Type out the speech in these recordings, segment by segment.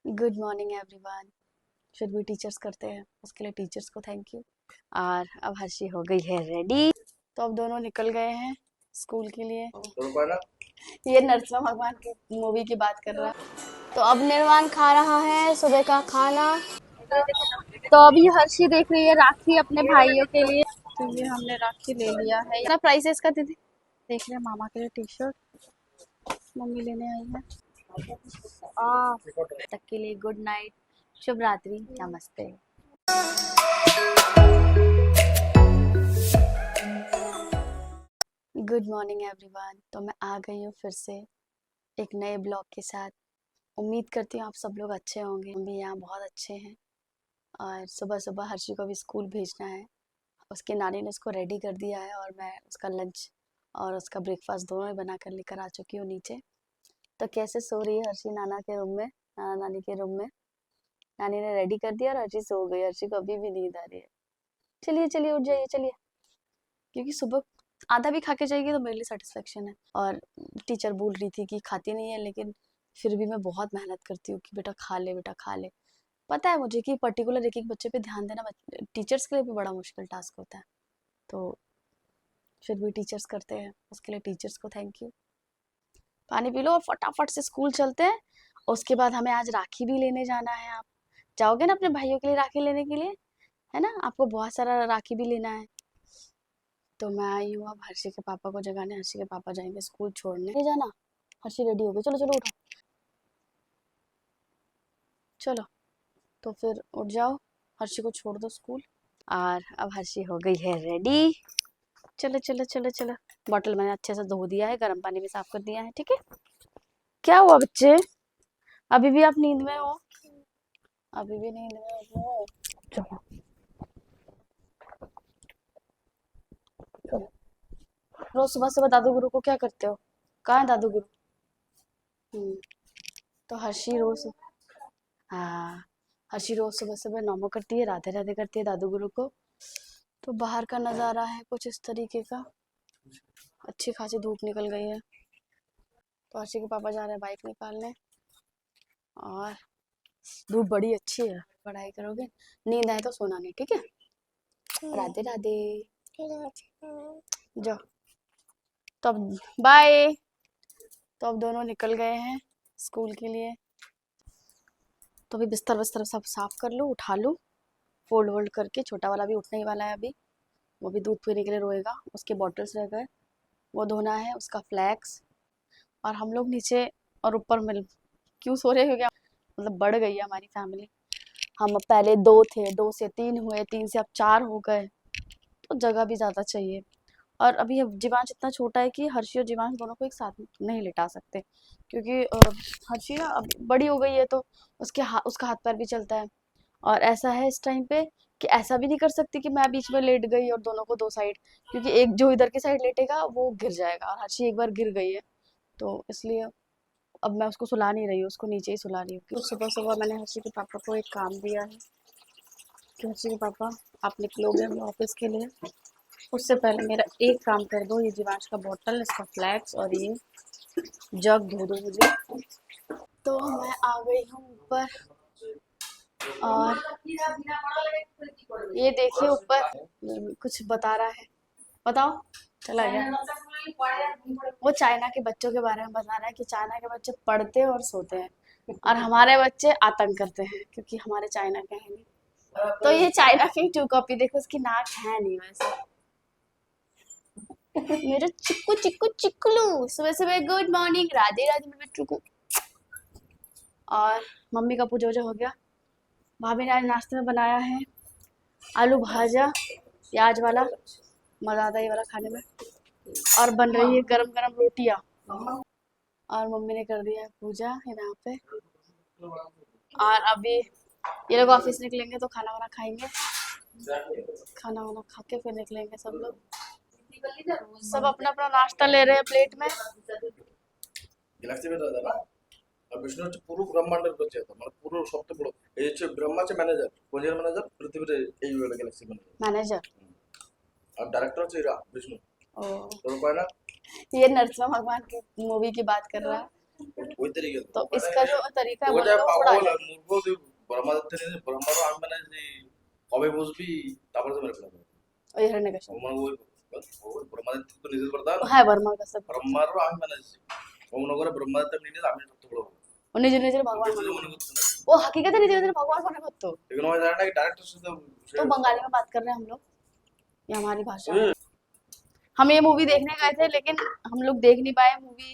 Good morning everyone. Should भी teachers करते हैं, उसके लिए टीचर्स को थैंक यू। और अब हर्षी हो गई है रेडी, तो अब दोनों निकल गए हैं स्कूल के लिए। ये नरसिम्हा भगवान की मूवी की बात कर रहा है। तो अब निर्वाण खा रहा है सुबह का खाना। तो अभी हर्षी देख रही है राखी अपने भाइयों के लिए। तो ये हमने राखी ले लिया है। इतना प्राइस है इसका दीदी। देख रहे हैं मामा के लिए टी शर्ट मम्मी लेने आई है। तक के लिए गुड नाइट, शुभ रात्रि, नमस्ते। Good morning everyone. तो मैं आ गई हूँ फिर से एक नए ब्लॉग के साथ। उम्मीद करती हूँ आप सब लोग अच्छे होंगे, हम भी यहाँ बहुत अच्छे हैं। और सुबह सुबह हर्षी को भी स्कूल भेजना है। उसके नानी ने उसको रेडी कर दिया है और मैं उसका लंच और उसका ब्रेकफास्ट दोनों ही बना कर लेकर आ चुकी हूँ नीचे। तो कैसे सो रही है हर्षी नाना के रूम में, नाना नानी के रूम में। नानी ने रेडी कर दिया और हर्षी सो गई। हर्षी को अभी भी नींद आ रही है। चलिए चलिए उठ जाइए चलिए, क्योंकि सुबह आधा भी खा के जाएगी तो मेरे लिए सेटिस्फेक्शन है। और टीचर बोल रही थी कि खाती नहीं है, लेकिन फिर भी मैं बहुत मेहनत करती हूँ कि बेटा खा ले बेटा खा ले। पता है मुझे कि पर्टिकुलर एक एक बच्चे पे ध्यान देना टीचर्स के लिए भी बड़ा मुश्किल टास्क होता है। तो फिर भी टीचर्स करते हैं, उसके लिए टीचर्स को थैंक यू। पानी पी लो और फटाफट से स्कूल चलते हैं। उसके बाद हमें आज राखी भी लेने जाना है। आप जाओगे ना अपने भाइयों के लिए राखी लेने के लिए, है ना? आपको बहुत सारा राखी भी लेना है। तो मैं आई हूँ अब हर्षी के पापा को जगाने। हर्षी के पापा जाएंगे स्कूल छोड़ने। नहीं जाना? हर्षी रेडी हो गई, चलो चलो उठो चलो। तो फिर उठ जाओ, हर्षी को छोड़ दो स्कूल। और अब हर्षी हो गई है रेडी। चलो चलो चलो चलो। बॉटल मैंने अच्छे से धो दिया है, गर्म पानी में साफ कर दिया है, ठीक है। क्या हुआ बच्चे, अभी भी आप नींद में हो? अभी भी नींद में हो? चलो चलो। रोज सुबह सुबह दादू गुरु को क्या करते हो? कहाँ है दादू गुरु? हम्म, तो हर्षी रोज, हाँ, हर्षी रोज सुबह सुबह नमो करती है, राधे राधे करती है दादू गुरु को। तो बाहर का नज़ारा है कुछ इस तरीके का। अच्छी खासी धूप निकल गई है। तो हर्षी के पापा जा रहे हैं बाइक निकालने। और धूप बड़ी अच्छी है, पढ़ाई करोगे, नींद आए तो सोना नहीं, ठीक है। राधे राधे, जाओ। तो अब बाय। तो अब दोनों निकल गए हैं स्कूल के लिए। तो अभी बिस्तर बिस्तर सब साफ कर लूँ, उठा लूँ फोल्ड वोल्ड करके। छोटा वाला भी उठने ही वाला है अभी, वो भी दूध पीने के लिए रोएगा। उसके बॉटल्स रह गए, वो धोना है, उसका फ्लैक्स। और हम लोग नीचे और ऊपर मिल क्यों सो रहे हो क्या, मतलब बढ़ गई है हमारी फैमिली। हम पहले दो थे, दो से तीन हुए, तीन से अब चार हो गए। तो जगह भी ज़्यादा चाहिए। और अभी अब जीवांश इतना छोटा है कि हर्षी और जीवांश दोनों को एक साथ नहीं लिटा सकते, क्योंकि हर्षी ना अब बड़ी हो गई है, तो उसका हाथ पैर भी चलता है। और ऐसा है इस टाइम पे कि ऐसा भी नहीं कर सकती कि मैं बीच में लेट गई और दोनों को दो साइड, क्योंकि एक जो इधर की साइड लेटेगा वो गिर जाएगा। और हर्षी एक बार गिर गई है, तो इसलिए अब मैं उसको सुला नहीं रही हूँ, उसको नीचे ही सुला रही हूँ। तो सुबह सुबह मैंने हर्षी के पापा को एक काम दिया है कि हर्षी के पापा आप निकलोगे ऑफिस के लिए, उससे पहले मेरा एक काम कर दो। ये जीवांश का बोतल, इसका फ्लैक्स और ये जग धो दो मुझे। तो मैं आ गई हूँ ऊपर। और ये देखिए ऊपर कुछ बता रहा है, बताओ। चला गया। वो चाइना के बच्चों के बारे में बता रहा है कि चाइना के बच्चे पढ़ते हैं और सोते हैं, और हमारे बच्चे आतंक करते हैं क्योंकि हमारे चाइना के हैं नहीं। तो ये चाइना की टू कॉपी देखो, उसकी नाक है नहीं वैसे। मेरा चिक्कू चिक्कू चिक्कलू सुबह सुबह गुड मॉर्निंग, राधे राधे मेरे बच्चों को। और मम्मी का पूजा वूजा हो गया। भाभी ने आज नाश्ते में बनाया है आलू भाजा प्याज वाला, मज़ा आता है ये वाला खाने में। और बन रही है गरम गरम रोटियां। और मम्मी ने कर दिया है पूजा यहाँ पे। और अभी ये लोग ऑफिस निकलेंगे तो खाना वाना खाएंगे, खाना वाना खा के फिर निकलेंगे सब लोग। सब अपना अपना नाश्ता ले रहे हैं प्लेट में। বিষ্ণু হচ্ছে পুরো ব্রহ্মাণ্ডের রচয়িতা, মানে পুরো সবচেয়ে বড়। এই হচ্ছে ব্রহ্মা হচ্ছে ম্যানেজার, কোজের ম্যানেজার, পৃথিবীর এই গ্যালাক্সি ম্যানেজার। मैनेजर और डायरेक्टर হচ্ছে विष्णु। ओ, तो ना ये नरसिम्हा भगवान की मूवी की बात कर रहा है। वही तरीके तो इसका जो तरीका है ওটা बोलने का वो थोड़ा পাগল अलग আর মূর্খ তুই ব্রহ্মারও আমি মানে যে কবে বুঝবি তারপরে তো মেরে ফেলবে है। और ये हिरण्यकश्यप মানে ওই ব্রহ্মাদিত্য তো নিজের বরদান है वर्मा का सब। ব্রহ্মারও আমি মানে ও মনে করে ব্রহ্মাদিত্য নিজে আমি সত্য বড় और निज निज भगवान কিছু बने মনে को। করতে না वो हकीकत है निज निज भगवान बने को तो। लेकिन वो जाना कि डायरेक्टर से तो बंगाली में बात कर रहे हैं हम लोग, ये हमारी भाषा है। हम ये मूवी देखने गए थे लेकिन हम लोग देख नहीं पाए मूवी,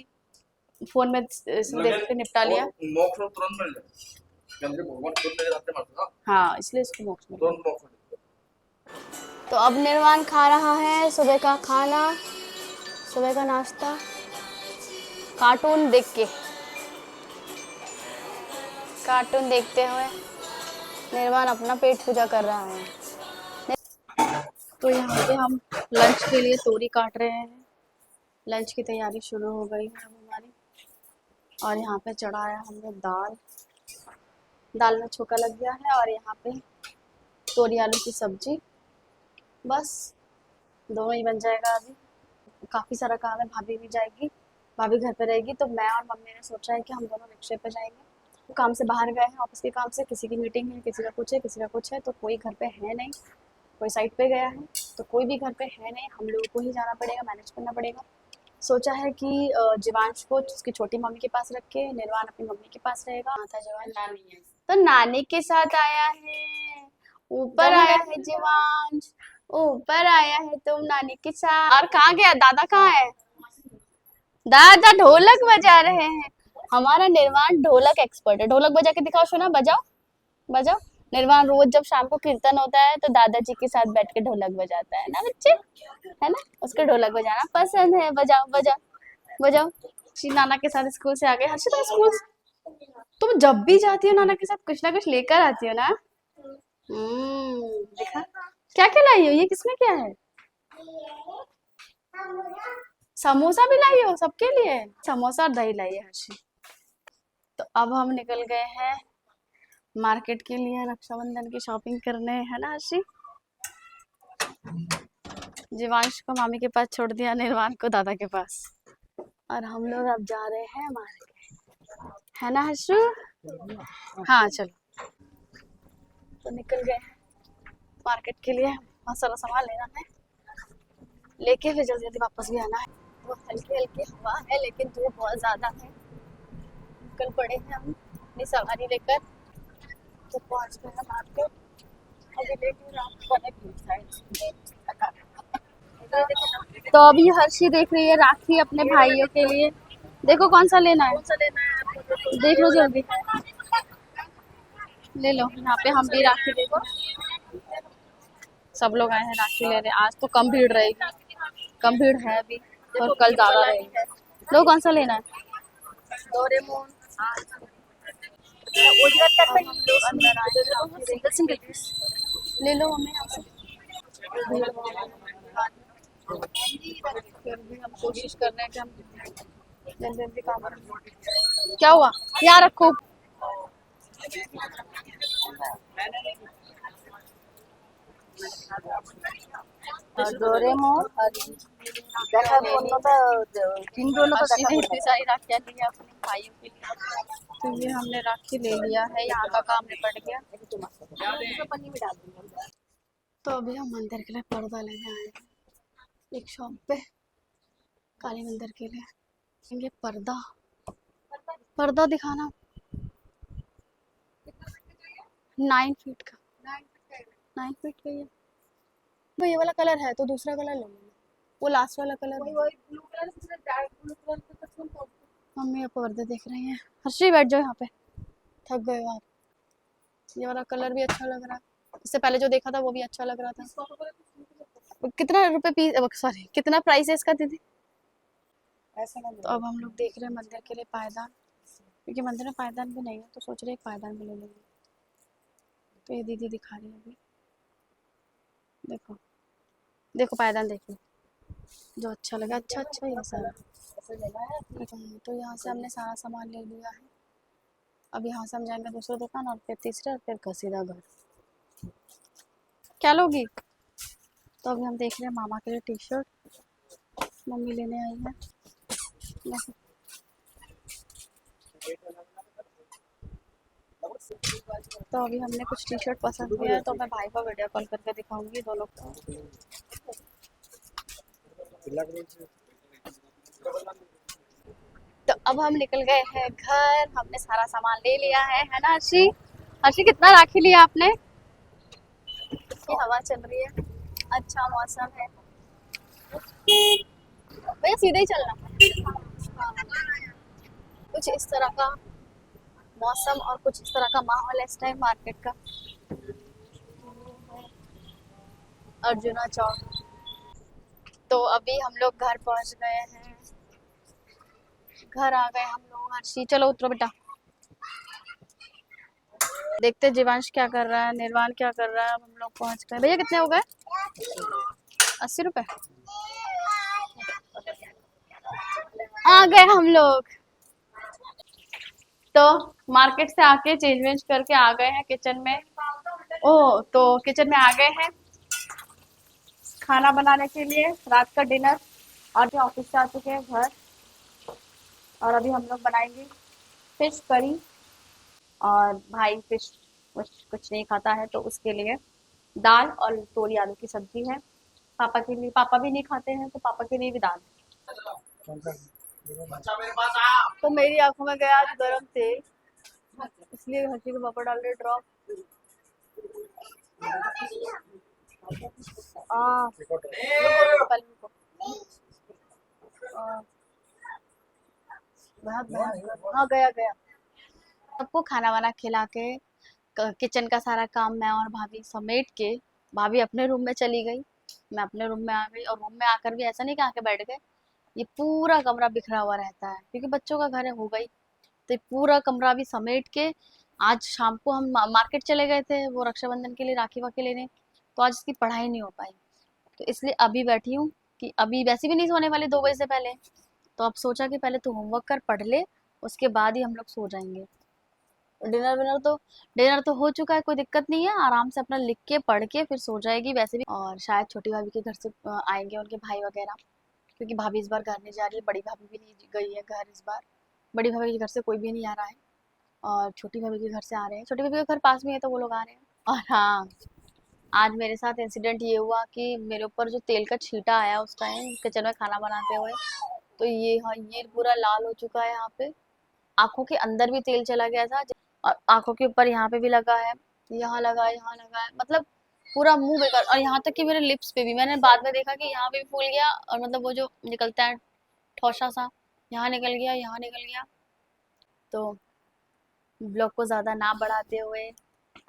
फोन में देख के निपटा लिया। मोक्ष तुरंत मिल जाए क्योंकि भगवान खुद मेरे रास्ते मारता ना हाँ इसलिए इसको मोक्ष मिला। तुरंत मोक्ष तो अब निर्वाण खा रहा है सुबह का खाना, सुबह का नाश्ता, कार्टून देख के, कार्टून देखते हुए निर्वाण अपना पेट पूजा कर रहा है। तो यहाँ पे हम लंच के लिए तोरी काट रहे हैं, लंच की तैयारी शुरू हो गई है अब हमारी। और यहाँ पे चढ़ाया हमने दाल, दाल में छोका लग गया है, और यहाँ पे तोरी आलू की सब्जी, बस दोनों ही बन जाएगा अभी। काफ़ी सारा काम है, भाभी भी जाएगी, भाभी घर पे रहेगी, तो मैं और मम्मी ने सोचा है कि हम दोनों रिक्शे पे जाएंगे। तो काम से बाहर गए हैं, ऑफिस के काम से, किसी की मीटिंग है, किसी का कुछ है, किसी का कुछ है, तो कोई घर पे है नहीं, कोई साइट पे गया है, तो कोई भी घर पे है नहीं, हम लोगों को ही जाना पड़ेगा, मैनेज करना पड़ेगा। सोचा है कि जीवांश को उसकी छोटी मम्मी के पास रख के निर्वाण अपनी मम्मी के पास रहेगा। हाँ था जीवांश, नानी है तो नानी के साथ आया है, ऊपर आया है जीवांश, ऊपर आया है तुम नानी के साथ। और कहाँ गया दादा, कहाँ है दादा? ढोलक बजा रहे हैं। हमारा निर्वाण ढोलक एक्सपर्ट है, ढोलक बजा के दिखाओ, सुना, बजाओ बजाओ। निर्वाण रोज जब शाम को कीर्तन होता है तो दादाजी के साथ बैठ के ढोलक बजाता है ना बच्चे, है ना, उसको ढोलक बजाना पसंद है। बजाओ बजाओ बजाओ। जी नाना के साथ स्कूल से आ गए। हर्षित तुम स्कूल, तुम जब भी जाती हो नाना के साथ कुछ ना कुछ लेकर आती हो ना। देखा क्या क्या लाई हो, ये किसमें क्या है? समोसा भी लाई हो सबके लिए, समोसा और दही लाई है हर्षित। तो अब हम निकल गए हैं मार्केट के लिए, रक्षाबंधन की शॉपिंग करने, है ना हर्षी? जीवांश को मामी के पास छोड़ दिया, निर्वाण को दादा के पास, और हम लोग अब जा रहे हैं मार्केट, है ना हर्षु? हाँ चलो, तो निकल गए मार्केट के लिए, बहुत सारा सामान लेना है, लेके फिर जल्दी जल्दी वापस भी आना है। वो हल्की हल्की हवा है लेकिन धूप बहुत ज्यादा है। निकल पड़े हैं हम अपनी सवारी लेकर, तो पहुंच गए मार्केट। तो अभी हर्षी देख रही है राखी अपने भाइयों के लिए। देखो कौन सा लेना है, देख लो जल्दी, ले लो। यहाँ पे हम भी राखी, देखो सब लोग आए हैं राखी लेने। आज तो कम भीड़ रहेगी, कम भीड़ है अभी, और कल ज्यादा रहेगी। लो कौन सा लेना है? डोरेमोन। अंदर आए सिंगल सिंगल पीस ले लो हमें यहाँ से। फिर भी हम कोशिश कर रहे हैं कि हम जल्दी जल्दी काम करें। क्या हुआ, यहाँ रखो। डोरेमोन দেখা পূর্ণতা तीन दोनों तो देखा इतनी सारी राखियाँ ली है अपने भाइयों के लिए। तो ये हमने राखी ले लिया है, यहाँ का काम निपट गया। तो अभी हम मंदिर के लिए पर्दा लेने आए हैं एक शॉप पे, काली मंदिर के लिए। ये पर्दा, पर्दा दिखाना 9 फीट का, 9 फीट का ही है। तो ये वाला कलर है तो दूसरा कलर ले लेना, वो लास्ट वाला कलर। मम्मी अब पर्दे देख रही हैं। हर्षी बैठ जाओ यहाँ पे, थक गए हो आप। ये वाला कलर भी अच्छा लग रहा है, इससे पहले जो देखा था वो भी अच्छा लग रहा था। कितना रुपए पीस, सॉरी कितना प्राइस है इसका दीदी? तो अब हम लोग देख रहे हैं मंदिर के लिए पायदान, क्योंकि मंदिर में पायदान भी नहीं है, तो सोच रहे हैं पायदान भी ले लेंगे। तो ये दीदी दिखा रही है अभी, देखो देखो पायदान देखो, जो अच्छा लगा। अच्छा अच्छा ये सारा तो यहाँ से हमने सारा सामान ले लिया है। अब यहाँ से हम जाएंगे दूसरे दुकान, और फिर तीसरे, और फिर सीधा घर। क्या लोगी? तो अभी हम देख रहे हैं मामा के लिए टी शर्ट, मम्मी लेने आई है। तो अभी हमने कुछ टी शर्ट पसंद किया है, तो मैं भाई को वीडियो कॉल करके दिखाऊंगी दोनों को। तो अब हम निकल गए हैं घर, हमने सारा सामान ले लिया है ना हर्षी? हर्षी कितना राखी लिया आपने? ये हवा चल रही है, अच्छा मौसम है। भैया सीधे ही चलना। हाँ, कुछ इस तरह का मौसम और कुछ इस तरह का माहौल है इस टाइम मार्केट का। अर्जुना चौक। तो अभी हम लोग घर पहुंच गए हैं, घर आ गए हम लोग। हर्षी चलो उतरो बेटा। देखते जीवांश क्या कर रहा है, निर्वाण क्या कर रहा है। अब हम लोग पहुंच गए। भैया कितने हो गए? 80 रुपए। आ गए हम लोग। तो मार्केट से आके चेंज वेंज करके आ गए हैं किचन में। ओ तो किचन में आ गए हैं खाना बनाने के लिए, रात का डिनर। और जो ऑफिस से आ चुके हैं घर, और अभी हम लोग बनाएंगे फिश करी। और भाई फिश कुछ नहीं खाता है, तो उसके लिए दाल और तोरी आलू की सब्जी है। पापा के लिए, पापा भी नहीं खाते हैं, तो पापा के लिए भी दाल है। तो मेरी आंखों में गया आज गरम तेल, इसलिए हर्षी के पापा डाल रहे ड्रॉप। हाँ गया गया। सबको खाना वाना खिला के किचन का सारा काम मैं और भाभी समेट के, भाभी अपने रूम में चली गई, मैं अपने रूम में आ गई। और रूम में आकर भी ऐसा नहीं कि आके बैठ गए, ये पूरा कमरा बिखरा हुआ रहता है क्योंकि बच्चों का घर है, हो गई। तो ये पूरा कमरा भी समेट के, आज शाम को हम मार्केट चले गए थे वो रक्षाबंधन के लिए राखी वाखी लेने, तो आज इसकी पढ़ाई नहीं हो पाई। तो इसलिए अभी बैठी हूँ कि अभी वैसे भी नहीं सोने वाली 2 बजे से पहले। तो अब सोचा कि पहले तू होमवर्क कर, पढ़ ले, उसके बाद ही हम लोग सो जाएंगे। डिनर तो हो चुका है, कोई दिक्कत नहीं है, आराम से अपना लिख के पढ़ के फिर सो जाएगी वैसे भी। और शायद छोटी भाभी के घर से आएंगे उनके भाई वगैरह, क्योंकि भाभी इस बार घर नहीं जा रही है, बड़ी भाभी भी नहीं गई है घर इस बार। बड़ी भाभी के घर से कोई भी नहीं आ रहा है, और छोटी भाभी के घर से आ रहे हैं। छोटी भाभी का घर पास में है तो वो लोग आ रहे हैं। और हाँ, आज मेरे साथ इंसिडेंट ये हुआ कि मेरे ऊपर जो तेल का छींटा आया उस टाइम किचन में खाना बनाते हुए, तो ये, हाँ, ये पूरा लाल हो चुका है यहाँ पे। आंखों के अंदर भी तेल चला गया था, और आंखों के ऊपर यहाँ पे भी लगा है, यहाँ लगा है, यहाँ लगा है, मतलब पूरा मुंह बेकार। और यहाँ तक कि मेरे लिप्स पे भी, मैंने बाद में देखा कि यहाँ पे भी फूल गया, और मतलब वो जो निकलता है ठोसा सा, यहाँ निकल गया, यहाँ निकल गया। तो ब्लॉग को ज़्यादा ना बढ़ाते हुए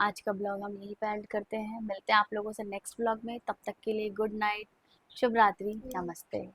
आज का ब्लॉग हम यहीं पे एंड करते हैं। मिलते हैं आप लोगों से नेक्स्ट ब्लॉग में, तब तक के लिए गुड नाइट, शुभ रात्रि, नमस्ते।